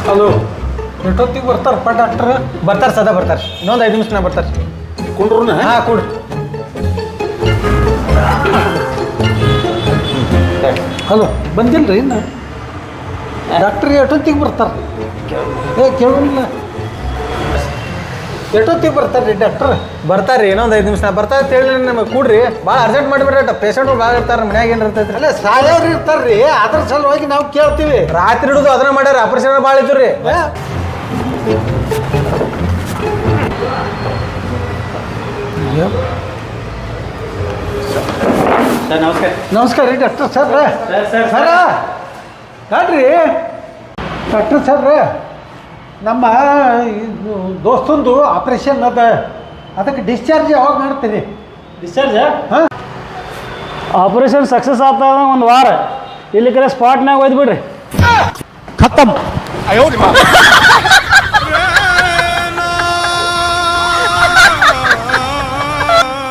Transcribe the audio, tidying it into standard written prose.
Hello, ಎಷ್ಟೊತ್ತಿಗೆ ಬರ್ತಾರಪ್ಪ doctor? ಬರ್ತಾರೆ ಸದಾ ಬರ್ತಾರೆ, ಇನ್ನೊಂದು 5 ನಿಮಿಷ ಬರ್ತಾರೆ. ಕುಂಡ್ರು? ಹಾಂ ಕೊಡ್ರಿ. ಹಲೋ, ಬಂದಿಲ್ರಿ ಇನ್ನು? ಡಾಕ್ಟ್ರ್ ಎಷ್ಟೊತ್ತಿಗೆ ಬರ್ತಾರೆ? ಕೇಳಿಲ್ಲ. ಎಷ್ಟೊತ್ತಿಗೆ ಬರ್ತಾರೆ ರೀ ಡಾಕ್ಟ್ರ್? ಬರ್ತಾರೆ ಇನ್ನೊಂದು 5 ನಿಮಿಷ ಬರ್ತಾರೆ ಅಂತ ಹೇಳಿ ನಮಗೆ ಕೂಡ್ರಿ. ಭಾಳ ಅರ್ಜೆಂಟ್ ಮಾಡಿಬಿಡ್ರಿ, ಪೇಷಂಟ್ರು ಭಾಳ ಇರ್ತಾರೆ, ಮನ್ಯಾಗ ಏನು ಇರ್ತೈತೆ. ಅಲ್ಲ, ಸಾಯೋರು ಇರ್ತಾರ್ರಿ, ಅದ್ರ ಸಲುವಾಗಿ ನಾವು ಕೇಳ್ತೀವಿ. ರಾತ್ರಿ ಹಿಡಿದು ಅದನ್ನ ಮಾಡ್ಯಾರ, ಆಪರೇಷನ್ ಭಾಳ ಇತ್ತು ರೀ. ಸರ್ ನಮಸ್ಕಾರ. ನಮಸ್ಕಾರ ರೀ ಡಾಕ್ಟರ್ ಸರ್. ಸರ ಯಾಕ್ರಿ ಡಾಕ್ಟರ್ ಸರ್, ನಮ್ಮ ದೋಸ್ತಂದು ಆಪ್ರೇಷನ್ ಅದ, ಅದಕ್ಕೆ ಡಿಸ್ಚಾರ್ಜ್ ಯಾವಾಗ ಮಾಡ್ತೀರಿ? ಡಿಸ್ಚಾರ್ಜ್? ಹಾಂ, ಆಪರೇಷನ್ ಸಕ್ಸಸ್ ಆಗ್ತದ 1 ವಾರ. ಇಲ್ಲಿ ಕಡೆ ಸ್ಪಾಟ್ನಾಗ ಒಯ್ದು ಬಿಡ್ರಿ. ಖತಮ್.